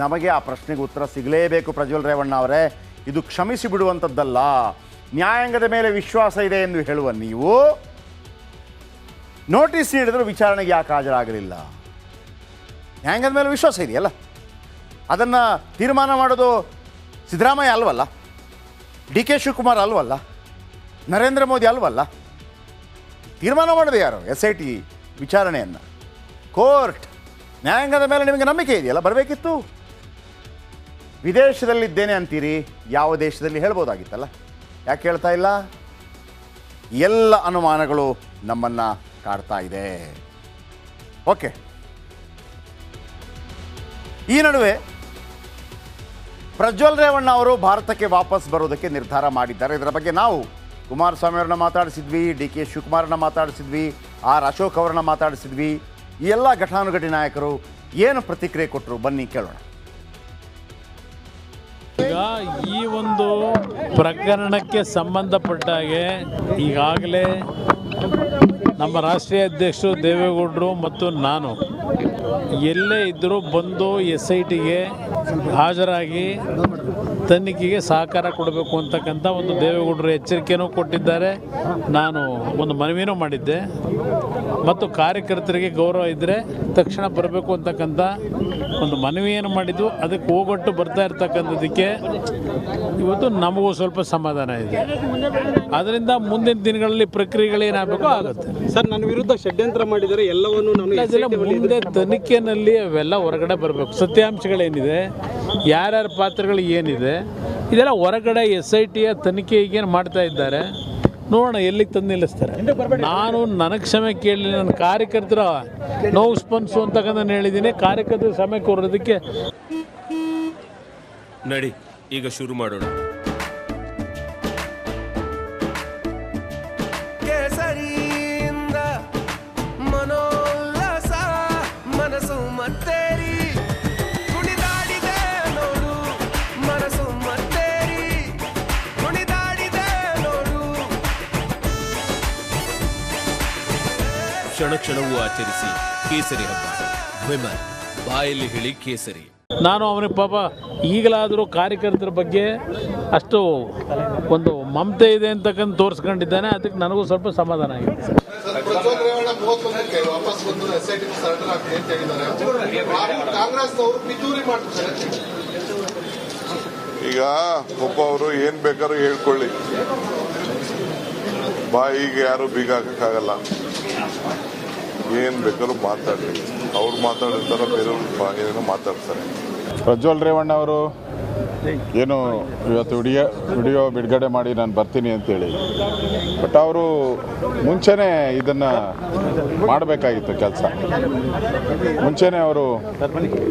ನಮಗೆ ಆ ಪ್ರಶ್ನೆಗೆ ಉತ್ತರ ಸಿಗಲೇಬೇಕು ಪ್ರಜ್ವಲ್ ರೇವಣ್ಣ ಅವರೇ. ಇದು ಕ್ಷಮಿಸಿ ಬಿಡುವಂಥದ್ದಲ್ಲ. ನ್ಯಾಯಾಂಗದ ಮೇಲೆ ವಿಶ್ವಾಸ ಇದೆ ಎಂದು ಹೇಳುವ ನೀವು ನೋಟಿಸ್ ನೀಡಿದರೂ ವಿಚಾರಣೆಗೆ ಯಾಕೆ ಹಾಜರಾಗಲಿಲ್ಲ? ನ್ಯಾಯಾಂಗದ ಮೇಲೆ ವಿಶ್ವಾಸ ಇದೆಯಲ್ಲ, ಅದನ್ನು ತೀರ್ಮಾನ ಮಾಡೋದು ಸಿದ್ದರಾಮಯ್ಯ ಅಲ್ವಲ್ಲ, ಡಿ ಕೆ ಶಿವಕುಮಾರ್ ಅಲ್ವಲ್ಲ, ನರೇಂದ್ರ ಮೋದಿ ಅಲ್ವಲ್ಲ. ತೀರ್ಮಾನ ಮಾಡೋದು ಯಾರು? SIT ವಿಚಾರಣೆಯನ್ನು ಕೋರ್ಟ್. ನ್ಯಾಯಾಂಗದ ಮೇಲೆ ನಿಮಗೆ ನಂಬಿಕೆ ಇದೆಯಲ್ಲ, ಬರಬೇಕಿತ್ತು. ವಿದೇಶದಲ್ಲಿದ್ದೇನೆ ಅಂತೀರಿ, ಯಾವ ದೇಶದಲ್ಲಿ ಹೇಳ್ಬೋದಾಗಿತ್ತಲ್ಲ, ಯಾಕೆ ಹೇಳ್ತಾ ಇಲ್ಲ? ಎಲ್ಲ ಅನುಮಾನಗಳು ನಮ್ಮನ್ನು ಕಾಡ್ತಾ ಇದೆ. ಓಕೆ, ಈ ನಡುವೆ ಪ್ರಜ್ವಲ್ ರೇವಣ್ಣ ಅವರು ಭಾರತಕ್ಕೆ ವಾಪಸ್ ಬರೋದಕ್ಕೆ ನಿರ್ಧಾರ ಮಾಡಿದ್ದಾರೆ. ಇದರ ಬಗ್ಗೆ ನಾವು ಕುಮಾರಸ್ವಾಮಿ ಅವ್ರನ್ನ ಮಾತಾಡಿಸಿದ್ವಿ, ಡಿ ಕೆ ಶಿವಕುಮಾರನ್ನ ಮಾತಾಡಿಸಿದ್ವಿ, ಅಶೋಕ್ ಅವರನ್ನ ಮಾತಾಡಿಸಿದ್ವಿ. ಈ ಎಲ್ಲ ಘಟಾನುಘಟಿ ನಾಯಕರು ಏನು ಪ್ರತಿಕ್ರಿಯೆ ಕೊಟ್ಟರು ಬನ್ನಿ ಕೇಳೋಣ. ಈಗ ಈ ಒಂದು ಪ್ರಕರಣಕ್ಕೆ ಸಂಬಂಧಪಟ್ಟಾಗೆ ಈಗಾಗಲೇ ನಮ್ಮ ರಾಷ್ಟ್ರೀಯ ಅಧ್ಯಕ್ಷರು ದೇವೇಗೌಡರು ಮತ್ತು ನಾನು ಎಲ್ಲೇ ಇದ್ದರೂ ಬಂದು SITಗೆ ಹಾಜರಾಗಿ ತನಿಖೆಗೆ ಸಹಕಾರ ಕೊಡಬೇಕು ಅಂತಕ್ಕಂಥ ಒಂದು ದೇವೇಗೌಡರು ಎಚ್ಚರಿಕೆಯೂ ಕೊಟ್ಟಿದ್ದಾರೆ. ನಾನು ಒಂದು ಮನವಿನೂ ಮಾಡಿದ್ದೆ ಮತ್ತು ಕಾರ್ಯಕರ್ತರಿಗೆ ಗೌರವ ಇದ್ದರೆ ತಕ್ಷಣ ಬರಬೇಕು ಅಂತಕ್ಕಂಥ ಒಂದು ಮನವಿಯನ್ನು ಮಾಡಿದ್ದು. ಅದಕ್ಕೆ ಹೋಗೊಟ್ಟು ಬರ್ತಾ ಇರ್ತಕ್ಕಂಥದ್ದಕ್ಕೆ ಇವತ್ತು ನಮಗೂ ಸ್ವಲ್ಪ ಸಮಾಧಾನ ಇದೆ. ಅದರಿಂದ ಮುಂದಿನ ದಿನಗಳಲ್ಲಿ ಪ್ರಕ್ರಿಯೆಗಳೇನಾಗಬೇಕು ಆಗುತ್ತೆ. ಸರ್, ನನ್ನ ವಿರುದ್ಧ ಷಡ್ಯಂತ್ರ ಮಾಡಿದರೆ ಎಲ್ಲವನ್ನು ಮುಂದೆ ತನಿಖೆಯಲ್ಲಿ ಅವೆಲ್ಲ ಹೊರಗಡೆ ಬರಬೇಕು. ಸತ್ಯಾಂಶಗಳೇನಿದೆ, ಯಾರ್ಯಾರ ಪಾತ್ರಗಳು ಏನಿದೆ, ಇದೆಲ್ಲ ಹೊರಗಡೆ SITಯ ತನಿಖೆ ಈಗೇನು ಮಾಡ್ತಾ ಇದ್ದಾರೆ, ನೋಡೋಣ ಎಲ್ಲಿಗೆ ತಂದು ನಿಲ್ಲಿಸ್ತಾರೆ. ನಾನು ನನಗೆ ಕ್ಷಮೆ ಕೇಳಿ ನನ್ನ ಕಾರ್ಯಕರ್ತರ ನೋವು ಸ್ಪಂದಿಸು ಅಂತಕ್ಕಂಥ ಹೇಳಿದ್ದೀನಿ. ಕಾರ್ಯಕರ್ತರ ಕ್ಷಮೆ ಕೋರೋದಕ್ಕೆ ನಡಿ ಈಗ ಶುರು ಮಾಡೋಣ. ಮನೋಲ್ಲಾಸ ಮನಸ್ಸು ಮತ್ತೇರಿ ಕುಣಿದಾಡಿದೆ ನೋಡು, ಮನಸ್ಸು ಮತ್ತೇರಿ ಕುಣಿದಾಡಿದೆ ನೋಡು. ಕ್ಷಣ ಕ್ಷಣವೂ ಆಚರಿಸಿ ಕೇಸರಿ ಹಬ್ಬ. ವಿಮಲ್ ಬಾಯಲ್ಲಿ ಹೇಳಿ ಕೇಸರಿ. ನಾನು ಅವನಿಗೆ ಪಾಪ ಈಗಲಾದರೂ ಕಾರ್ಯಕರ್ತರ ಬಗ್ಗೆ ಅಷ್ಟು ಒಂದು ಮಮತೆ ಇದೆ ಅಂತಕ್ಕಂಥ ತೋರಿಸ್ಕೊಂಡಿದ್ದಾನೆ. ಅದಕ್ಕೆ ನನಗೂ ಸ್ವಲ್ಪ ಸಮಾಧಾನ ಆಗಿದೆ. ಈಗ ಒಬ್ಬವರು ಏನ್ ಬೇಕಾದ್ರೂ ಹೇಳ್ಕೊಳ್ಳಿ, ಬಾಯಿಗೆ ಯಾರು ಬೀಗ ಹಾಕಕ್ಕಾಗಲ್ಲ. ಏನ್ ಬೇಕಾದ್ರೂ ಮಾತಾಡಿ, ಅವ್ರು ಮಾತಾಡಿರ್ತಾರ, ಬೇರೆಯವ್ರು ಏನೇನೋ ಮಾತಾಡ್ತಾರೆ. ಪ್ರಜ್ವಲ್ ರೇವಣ್ಣ ಅವರು ಏನು ಇವತ್ತು ವಿಡಿಯೋ ಬಿಡುಗಡೆ ಮಾಡಿ ನಾನು ಬರ್ತೀನಿ ಅಂತೇಳಿ, ಬಟ್ ಅವರು ಮುಂಚೆನೇ ಇದನ್ನು ಮಾಡಬೇಕಾಗಿತ್ತು. ಕೆಲಸ ಮುಂಚೆನೇ ಅವರು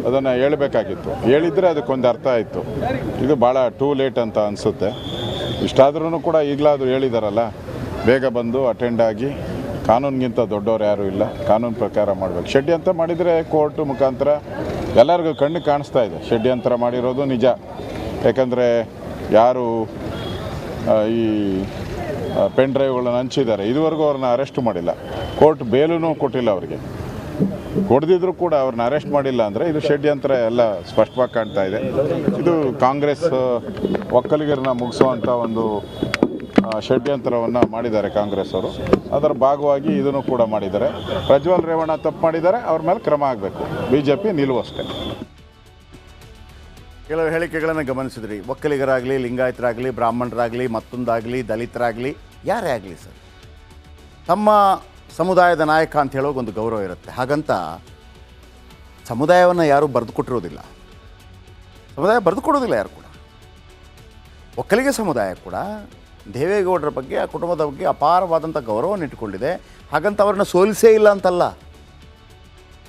ಅದನ್ನು ಹೇಳಬೇಕಾಗಿತ್ತು. ಹೇಳಿದರೆ ಅದಕ್ಕೊಂದು ಅರ್ಥ ಆಯಿತು. ಇದು ಭಾಳ ಟೂ ಲೇಟ್ ಅಂತ ಅನಿಸುತ್ತೆ. ಇಷ್ಟಾದ್ರೂ ಕೂಡ ಈಗಲಾದರೂ ಹೇಳಿದಾರಲ್ಲ, ಬೇಗ ಬಂದು ಅಟೆಂಡ್ ಆಗಿ, ಕಾನೂನಿಗಿಂತ ದೊಡ್ಡವ್ರು ಯಾರೂ ಇಲ್ಲ, ಕಾನೂನು ಪ್ರಕಾರ ಮಾಡಬೇಕು. ಷಡ್ಯಂತ್ರ ಮಾಡಿದರೆ ಕೋರ್ಟ್ ಮುಖಾಂತರ ಎಲ್ಲರಿಗೂ ಕಣ್ಣು ಕಾಣಿಸ್ತಾ ಇದೆ. ಷಡ್ಯಂತ್ರ ಮಾಡಿರೋದು ನಿಜ. ಯಾಕಂದರೆ ಯಾರು ಈ ಪೆನ್ ಡ್ರೈವ್ಗಳನ್ನ ಹಂಚಿದ್ದಾರೆ, ಇದುವರೆಗೂ ಅವ್ರನ್ನ ಅರೆಸ್ಟ್ ಮಾಡಿಲ್ಲ. ಕೋರ್ಟ್ ಬೇಲೂ ಕೊಟ್ಟಿಲ್ಲ ಅವರಿಗೆ. ಕೊಡದಿದ್ರು ಕೂಡ ಅವ್ರನ್ನ ಅರೆಸ್ಟ್ ಮಾಡಿಲ್ಲ ಅಂದರೆ ಇದು ಷಡ್ಯಂತ್ರ ಎಲ್ಲ ಸ್ಪಷ್ಟವಾಗಿ ಕಾಣ್ತಾ ಇದೆ. ಇದು ಕಾಂಗ್ರೆಸ್ ಒಕ್ಕಲಿಗರನ್ನ ಮುಗಿಸುವಂಥ ಒಂದು ಷಡ್ಯಂತ್ರವನ್ನು ಮಾಡಿದ್ದಾರೆ ಕಾಂಗ್ರೆಸ್ ಅವರು. ಅದರ ಭಾಗವಾಗಿ ಇದನ್ನು ಕೂಡ ಮಾಡಿದ್ದಾರೆ. ಪ್ರಜ್ವಲ್ ರೇವಣ್ಣ ತಪ್ಪು ಮಾಡಿದ್ದಾರೆ, ಅವ್ರ ಮೇಲೆ ಕ್ರಮ ಆಗಬೇಕು. BJP ನಿಲುವು ಅಷ್ಟೇ. ಕೆಲವು ಹೇಳಿಕೆಗಳನ್ನು ಗಮನಿಸಿದ್ರಿ. ಒಕ್ಕಲಿಗರಾಗಲಿ, ಲಿಂಗಾಯತರಾಗಲಿ, ಬ್ರಾಹ್ಮಣರಾಗಲಿ, ಮತ್ತೊಂದಾಗಲಿ, ದಲಿತರಾಗಲಿ, ಯಾರೇ ಆಗಲಿ ಸರ್, ತಮ್ಮ ಸಮುದಾಯದ ನಾಯಕ ಅಂತ ಹೇಳೋಕೆ ಒಂದು ಗೌರವ ಇರುತ್ತೆ. ಹಾಗಂತ ಸಮುದಾಯವನ್ನು ಯಾರೂ ಬರೆದು ಕೊಟ್ಟಿರೋದಿಲ್ಲ. ಸಮುದಾಯ ಬರೆದು ಕೊಡೋದಿಲ್ಲ ಯಾರು ಕೂಡ. ಒಕ್ಕಲಿಗ ಸಮುದಾಯ ಕೂಡ ದೇವೇಗೌಡರ ಬಗ್ಗೆ, ಆ ಕುಟುಂಬದ ಬಗ್ಗೆ ಅಪಾರವಾದಂಥ ಗೌರವವನ್ನು ಇಟ್ಟುಕೊಂಡಿದೆ. ಹಾಗಂತ ಅವ್ರನ್ನ ಸೋಲಿಸೇ ಇಲ್ಲ ಅಂತಲ್ಲ,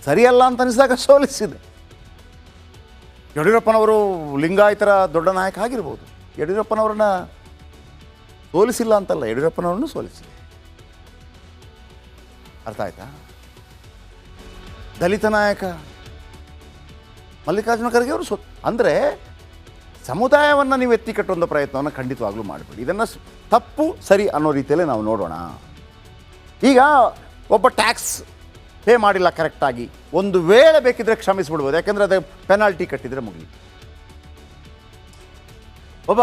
ಸರಿಯಲ್ಲ ಅಂತ ಅನಿಸಿದಾಗ ಸೋಲಿಸಿದೆ. ಯಡಿಯೂರಪ್ಪನವರು ಲಿಂಗಾಯತರ ದೊಡ್ಡ ನಾಯಕ ಆಗಿರ್ಬೋದು, ಯಡಿಯೂರಪ್ಪನವ್ರನ್ನ ಸೋಲಿಸಿಲ್ಲ ಅಂತಲ್ಲ, ಯಡಿಯೂರಪ್ಪನವ್ರನ್ನು ಸೋಲಿಸಿದೆ. ಅರ್ಥ ಆಯ್ತಾ? ದಲಿತ ನಾಯಕ ಮಲ್ಲಿಕಾರ್ಜುನ ಖರ್ಗೆ ಅವರು ಅಂದರೆ ಸಮುದಾಯವನ್ನು ನೀವು ಎತ್ತಿ ಕಟ್ಟುವಂಥ ಪ್ರಯತ್ನವನ್ನು ಖಂಡಿತವಾಗ್ಲೂ ಮಾಡಬೇಡಿ. ಇದನ್ನು ತಪ್ಪು ಸರಿ ಅನ್ನೋ ರೀತಿಯಲ್ಲೇ ನಾವು ನೋಡೋಣ. ಈಗ ಒಬ್ಬ ಟ್ಯಾಕ್ಸ್ ಪೇ ಮಾಡಿಲ್ಲ ಕರೆಕ್ಟಾಗಿ, ಒಂದು ವೇಳೆ ಬೇಕಿದ್ರೆ ಕ್ಷಮಿಸ್ಬಿಡ್ಬೋದು, ಯಾಕೆಂದರೆ ಅದು ಪೆನಾಲ್ಟಿ ಕಟ್ಟಿದರೆ ಮುಗಿಯಿತು. ಒಬ್ಬ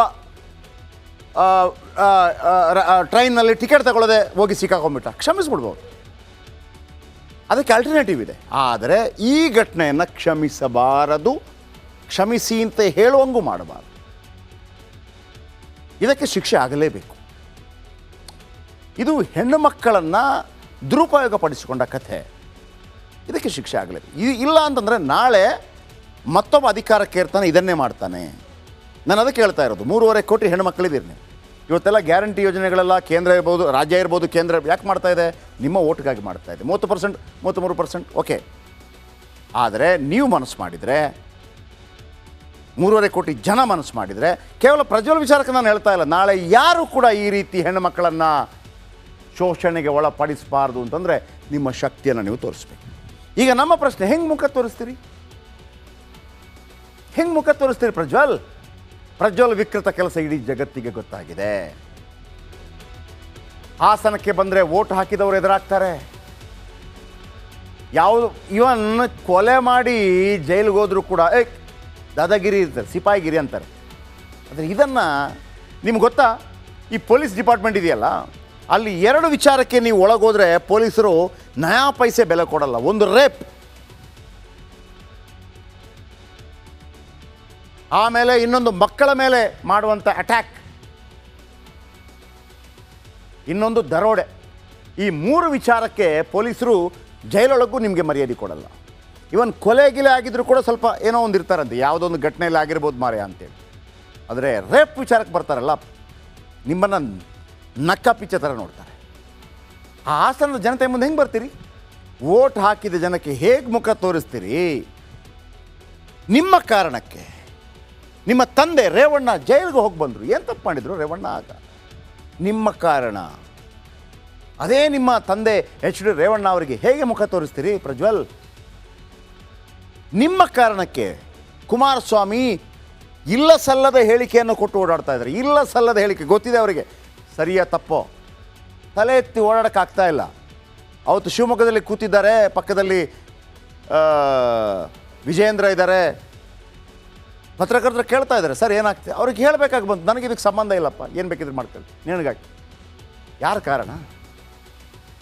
ಟ್ರೈನ್ನಲ್ಲಿ ಟಿಕೆಟ್ ತಗೊಳ್ಳೋದೆ ಹೋಗಿ ಸಿಕ್ಕಾಕೊಂಡ್ಬಿಟ್ಟ, ಕ್ಷಮಿಸ್ಬಿಡ್ಬೋದು. ಅದಕ್ಕೆ ಆಲ್ಟರ್ನೇಟಿವ್ ಇದೆ. ಆದರೆ ಈ ಘಟನೆಯನ್ನು ಕ್ಷಮಿಸಬಾರದು, ಕ್ಷಮಿಸಿ ಅಂತ ಹೇಳುವಂಗೂ ಮಾಡಬಾರದು. ಇದಕ್ಕೆ ಶಿಕ್ಷೆ ಆಗಲೇಬೇಕು. ಇದು ಹೆಣ್ಣು ಮಕ್ಕಳನ್ನು ದುರುಪಯೋಗ ಪಡಿಸಿಕೊಂಡ ಕಥೆ, ಇದಕ್ಕೆ ಶಿಕ್ಷೆ ಆಗಲೇಬೇಕು. ಇಲ್ಲ ಅಂತಂದರೆ ನಾಳೆ ಮತ್ತೊಬ್ಬ ಅಧಿಕಾರಕ್ಕೆ ಇರ್ತಾನೆ, ಇದನ್ನೇ ಮಾಡ್ತಾನೆ. ನಾನು ಅದಕ್ಕೆ ಹೇಳ್ತಾ ಇರೋದು, 3.5 ಕೋಟಿ ಹೆಣ್ಣು ಮಕ್ಕಳಿದ್ದೀರಿ ನೀವು. ಇವತ್ತೆಲ್ಲ ಗ್ಯಾರಂಟಿ ಯೋಜನೆಗಳೆಲ್ಲ ಕೇಂದ್ರ ಇರ್ಬೋದು, ರಾಜ್ಯ ಇರ್ಬೋದು, ಕೇಂದ್ರ ಯಾಕೆ ಮಾಡ್ತಾ ಇದೆ? ನಿಮ್ಮ ಓಟ್ಗಾಗಿ ಮಾಡ್ತಾ ಇದೆ. 30%, 33%, ಓಕೆ. ಆದರೆ ನೀವು ಮನಸ್ಸು ಮಾಡಿದರೆ, 3.5 ಕೋಟಿ ಜನ ಮನಸ್ಸು ಮಾಡಿದರೆ, ಕೇವಲ ಪ್ರಜ್ವಲ್ ವಿಚಾರಕ್ಕೆ ನಾನು ಹೇಳ್ತಾ ಇಲ್ಲ, ನಾಳೆ ಯಾರು ಕೂಡ ಈ ರೀತಿ ಹೆಣ್ಣು ಮಕ್ಕಳನ್ನು ಶೋಷಣೆಗೆ ಒಳಪಡಿಸಬಾರ್ದು ಅಂತಂದರೆ ನಿಮ್ಮ ಶಕ್ತಿಯನ್ನು ನೀವು ತೋರಿಸ್ಬೇಕು. ಈಗ ನಮ್ಮ ಪ್ರಶ್ನೆ, ಹೆಂಗೆ ಮುಖ ತೋರಿಸ್ತೀರಿ? ಹೆಂಗೆ ಮುಖ ತೋರಿಸ್ತೀರಿ ಪ್ರಜ್ವಲ್ ವಿಕೃತ ಕೆಲಸ ಇಡೀ ಜಗತ್ತಿಗೆ ಗೊತ್ತಾಗಿದೆ. ಹಾಸನಕ್ಕೆ ಬಂದರೆ ವೋಟ್ ಹಾಕಿದವರು ಎದುರಾಗ್ತಾರೆ. ಯಾವುದು ಇವನ್ ಕೊಲೆ ಮಾಡಿ ಜೈಲಿಗೆ ಹೋದರೂ ಕೂಡ ದಾದಾಗಿರಿ ಇರ್ತಾರೆ, ಸಿಪಾಯಿಗಿರಿ ಅಂತಾರೆ. ಆದರೆ ಇದನ್ನು ನಿಮ್ಗೆ ಗೊತ್ತಾ, ಈ ಪೊಲೀಸ್ ಡಿಪಾರ್ಟ್ಮೆಂಟ್ ಇದೆಯಲ್ಲ, ಅಲ್ಲಿ 2 ವಿಚಾರಕ್ಕೆ ನೀವು ಒಳಗೋದ್ರೆ ಪೊಲೀಸರು ನಯಾ ಪೈಸೆ ಬೆಲೆ ಕೊಡಲ್ಲ. ಒಂದು ರೇಪ್, ಆಮೇಲೆ ಇನ್ನೊಂದು ಮಕ್ಕಳ ಮೇಲೆ ಮಾಡುವಂಥ ಅಟ್ಯಾಕ್, ಇನ್ನೊಂದು ದರೋಡೆ. ಈ 3 ವಿಚಾರಕ್ಕೆ ಪೊಲೀಸರು ಜೈಲೊಳಗೂ ನಿಮಗೆ ಮರ್ಯಾದೆ ಕೊಡಲ್ಲ. ಇವನ್ ಕೊಲೆ ಗಿಲೆ ಆಗಿದ್ರು ಕೂಡ ಸ್ವಲ್ಪ ಏನೋ ಒಂದು ಇರ್ತಾರಂತೆ, ಯಾವುದೋ ಒಂದು ಘಟನೆಯಲ್ಲಿ ಆಗಿರ್ಬೋದು ಮಾರ್ಯ ಅಂತೇಳಿ. ಆದರೆ ರೇಪ್ ವಿಚಾರಕ್ಕೆ ಬರ್ತಾರಲ್ಲ, ನಿಮ್ಮನ್ನು ನಕ್ಕ ಪಿಚ್ಚ ಥರ ನೋಡ್ತಾರೆ. ಆ ಹಾಸನದ ಜನತೆ ಮುಂದೆ ಹೆಂಗೆ ಬರ್ತೀರಿ? ವೋಟ್ ಹಾಕಿದ ಜನಕ್ಕೆ ಹೇಗೆ ಮುಖ ತೋರಿಸ್ತೀರಿ? ನಿಮ್ಮ ಕಾರಣಕ್ಕೆ ನಿಮ್ಮ ತಂದೆ ರೇವಣ್ಣ ಜೈಲಿಗೆ ಹೋಗಿ ಬಂದರು. ಏನು ತಪ್ಪು ಮಾಡಿದರು ರೇವಣ್ಣ? ಆಗ ನಿಮ್ಮ ಕಾರಣ. ಅದೇ ನಿಮ್ಮ ತಂದೆ HD ರೇವಣ್ಣ ಅವರಿಗೆ ಹೇಗೆ ಮುಖ ತೋರಿಸ್ತೀರಿ ಪ್ರಜ್ವಲ್? ನಿಮ್ಮ ಕಾರಣಕ್ಕೆ ಕುಮಾರಸ್ವಾಮಿ ಇಲ್ಲ ಸಲ್ಲದ ಹೇಳಿಕೆಯನ್ನು ಕೊಟ್ಟು ಓಡಾಡ್ತಾ ಇದ್ದಾರೆ. ಇಲ್ಲ ಸಲ್ಲದ ಹೇಳಿಕೆ ಗೊತ್ತಿದೆ ಅವರಿಗೆ, ಸರಿಯಾ ತಪ್ಪೋ ತಲೆ ಎತ್ತಿ ಓಡಾಡೋಕ್ಕಾಗ್ತಾ ಇಲ್ಲ. ಅವತ್ತು ಶಿವಮೊಗ್ಗದಲ್ಲಿ ಕೂತಿದ್ದಾರೆ, ಪಕ್ಕದಲ್ಲಿ ವಿಜಯೇಂದ್ರ ಇದ್ದಾರೆ, ಪತ್ರಕರ್ತರು ಕೇಳ್ತಾ ಇದ್ದಾರೆ, ಸರ್ ಏನಾಗ್ತದೆ? ಅವ್ರಿಗೆ ಹೇಳಬೇಕಾಗಿ ಬಂತು, ನನಗೆ ಇದಕ್ಕೆ ಸಂಬಂಧ ಇಲ್ಲಪ್ಪ, ಏನು ಬೇಕಿದ್ರೆ ಮಾಡ್ಕೊಳ್ಳಿ, ನಿನಗಾಗಿ. ಯಾರ ಕಾರಣ?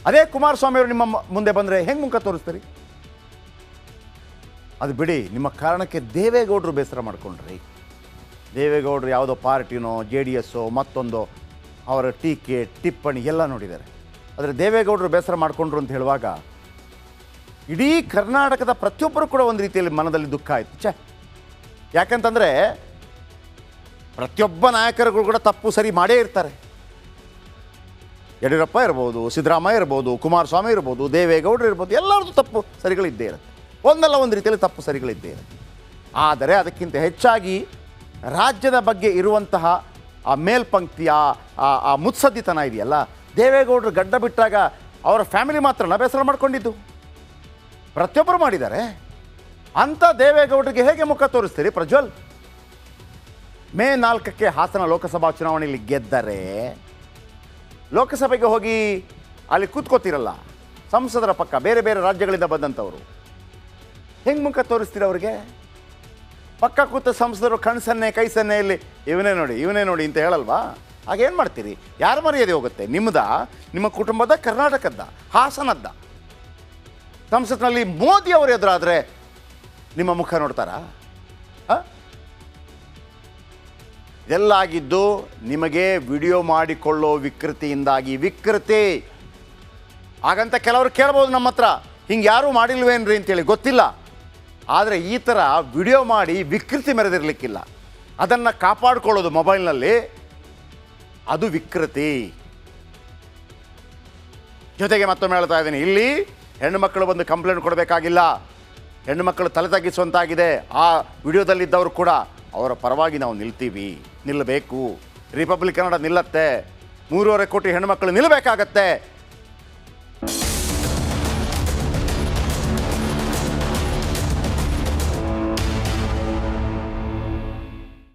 ಅದೇ ಕುಮಾರಸ್ವಾಮಿ ಅವರು ನಿಮ್ಮ ಮುಂದೆ ಬಂದರೆ ಹೆಂಗೆ ಮುಖ ತೋರಿಸ್ತೀರಿ? ಅದು ಬಿಡಿ, ನಿಮ್ಮ ಕಾರಣಕ್ಕೆ ದೇವೇಗೌಡರು ಬೇಸರ ಮಾಡ್ಕೊಂಡ್ರಿ. ದೇವೇಗೌಡರು ಯಾವುದೋ ಪಾರ್ಟಿನೋ JDS ಮತ್ತೊಂದು ಅವರ ಟೀಕೆ ಟಿಪ್ಪಣಿ ಎಲ್ಲ ನೋಡಿದ್ದಾರೆ. ಆದರೆ ದೇವೇಗೌಡರು ಬೇಸರ ಮಾಡಿಕೊಂಡ್ರು ಅಂತ ಹೇಳುವಾಗ ಇಡೀ ಕರ್ನಾಟಕದ ಪ್ರತಿಯೊಬ್ಬರು ಕೂಡ ಒಂದು ರೀತಿಯಲ್ಲಿ ಮನದಲ್ಲಿ ದುಃಖ ಆಯಿತು. ಯಾಕಂತಂದರೆ ಪ್ರತಿಯೊಬ್ಬ ನಾಯಕರುಗಳು ಕೂಡ ತಪ್ಪು ಸರಿ ಮಾಡೇ ಇರ್ತಾರೆ. ಯಡಿಯೂರಪ್ಪ ಇರ್ಬೋದು, ಸಿದ್ದರಾಮಯ್ಯ ಇರ್ಬೋದು, ಕುಮಾರಸ್ವಾಮಿ ಇರ್ಬೋದು, ದೇವೇಗೌಡರು ಇರ್ಬೋದು, ಎಲ್ಲರದ್ದು ತಪ್ಪು ಸರಿಗಳಿದ್ದೇ ಇರುತ್ತೆ. ಒಂದಲ್ಲ ಒಂದು ರೀತಿಯಲ್ಲಿ ತಪ್ಪು ಸರಿಗಳಿದ್ದೇ ಇರುತ್ತೆ. ಆದರೆ ಅದಕ್ಕಿಂತ ಹೆಚ್ಚಾಗಿ ರಾಜ್ಯದ ಬಗ್ಗೆ ಇರುವಂತಹ ಆ ಮೇಲ್ಪಂಕ್ತಿಯ ಆ ಮುತ್ಸದ್ದಿತನ ಇದೆಯಲ್ಲ, ದೇವೇಗೌಡರು ಗಡ್ಡ ಬಿಟ್ಟಾಗ ಅವರ ಫ್ಯಾಮಿಲಿ ಮಾತ್ರನ ಬೇಸರ ಮಾಡ್ಕೊಂಡಿದ್ದು, ಪ್ರತಿಯೊಬ್ಬರು ಮಾಡಿದ್ದಾರೆ. ಅಂಥ ದೇವೇಗೌಡರಿಗೆ ಹೇಗೆ ಮುಖ ತೋರಿಸ್ತೀರಿ ಪ್ರಜ್ವಲ್? ಮೇ 4ಕ್ಕೆ ಹಾಸನ ಲೋಕಸಭಾ ಚುನಾವಣೆಯಲ್ಲಿ ಗೆದ್ದರೆ ಲೋಕಸಭೆಗೆ ಹೋಗಿ ಅಲ್ಲಿ ಕೂತ್ಕೋತಿರಲ್ಲ, ಸಂಸದರ ಪಕ್ಕ ಬೇರೆ ಬೇರೆ ರಾಜ್ಯಗಳಿಂದ ಬಂದಂಥವರು, ಹೆಂಗೆ ಮುಖ ತೋರಿಸ್ತೀರಿ ಅವ್ರಿಗೆ? ಪಕ್ಕ ಕೂತ ಸಂಸದರು ಕಣ್ಸನ್ನೆ ಕೈ ಸನ್ನೆಯಲ್ಲಿ ಇವನೇ ನೋಡಿ ಅಂತ ಹೇಳಲ್ವಾ? ಹಾಗೇನು ಮಾಡ್ತೀರಿ? ಯಾರು ಮರ್ಯಾದೆ ಹೋಗುತ್ತೆ? ನಿಮ್ಮದ, ನಿಮ್ಮ ಕುಟುಂಬದ, ಕರ್ನಾಟಕದ, ಹಾಸನದ? ಸಂಸತ್ನಲ್ಲಿ ಮೋದಿ ಅವರು ಎದುರಾದರೆ ನಿಮ್ಮ ಮುಖ ನೋಡ್ತಾರಾ? ಇದೆಲ್ಲಾಗಿದ್ದು ನಿಮಗೆ ವಿಡಿಯೋ ಮಾಡಿಕೊಳ್ಳೋ ವಿಕೃತಿಯಿಂದಾಗಿ. ವಿಕೃತಿ ಹಾಗಂತ ಕೆಲವರು ಕೇಳ್ಬೋದು ನಮ್ಮ ಹತ್ರ, ಹಿಂಗೆ ಯಾರೂ ಮಾಡಿಲ್ವೇನ್ರಿ ಅಂತೇಳಿ. ಗೊತ್ತಿಲ್ಲ. ಆದರೆ ಈ ಥರ ವಿಡಿಯೋ ಮಾಡಿ ವಿಕೃತಿ ಮೆರೆದಿರಲಿಕ್ಕಿಲ್ಲ. ಅದನ್ನು ಕಾಪಾಡಿಕೊಳ್ಳೋದು ಮೊಬೈಲ್ನಲ್ಲಿ, ಅದು ವಿಕೃತಿ. ಜೊತೆಗೆ ಮತ್ತೊಮ್ಮೆ ಹೇಳ್ತಾ ಇದ್ದೀನಿ, ಇಲ್ಲಿ ಹೆಣ್ಣು ಮಕ್ಕಳು ಬಂದು ಕಂಪ್ಲೇಂಟ್ ಕೊಡಬೇಕಾಗಿಲ್ಲ. ಹೆಣ್ಣು ಮಕ್ಕಳು ತಲೆ ತಗ್ಗಿಸುವಂತಾಗಿದೆ. ಆ ವಿಡಿಯೋದಲ್ಲಿದ್ದವರು ಕೂಡ ಅವರ ಪರವಾಗಿ ನಾವು ನಿಲ್ಲಬೇಕು. ರಿಪಬ್ಲಿಕ್ ಕನ್ನಡ ನಿಲ್ಲತ್ತೆ. 3.5 ಕೋಟಿ ಹೆಣ್ಣು ಮಕ್ಕಳು ನಿಲ್ಲಬೇಕಾಗತ್ತೆ.